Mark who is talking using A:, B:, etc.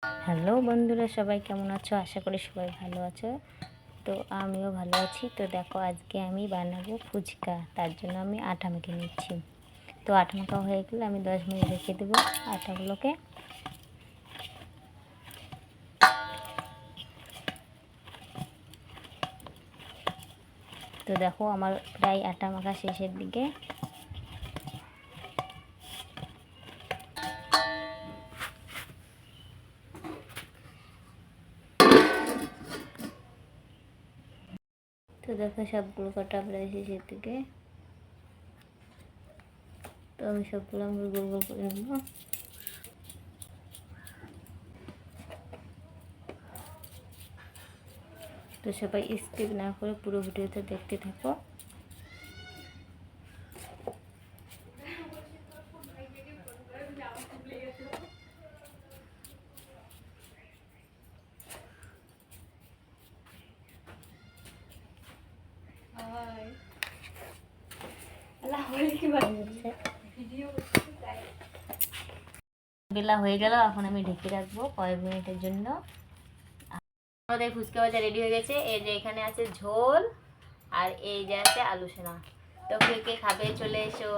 A: Hello বন্ধুরা, সবাই কেমন আছো? আশা করি সবাই ভালো আছো। তো আমিও ভালো আছি। তো দেখো, আজকে আমি বানাবো ফুচকা। তার জন্য আমি আটা মেখে নিচ্ছি। তো আটা মাখা হয়ে গেলে আমি 10 মিনিট রেখে দেবো আটাগুলোকে। তো দেখো, আমার প্রায় আটা মাখা শেষের দিকে। তো দেখো, সবগুলো কাটা প্রায় শেষের দিকে। তো আমি সবগুলো গোল গোল করে নেবো। তো সবাই স্কিপ না করে পুরো ভিডিওটা দেখতে থাকো। বেলা হয়ে গেল, এখন আমি ঢেকে রাখবো কয়েক মিনিটের জন্য। আমাদের ফুচকা ভাজা রেডি হয়ে গেছে। এই যে এখানে আছে ঝোল, আর এই যে আছে আলু সোনা। তো কে কে খাবে চলে এসো।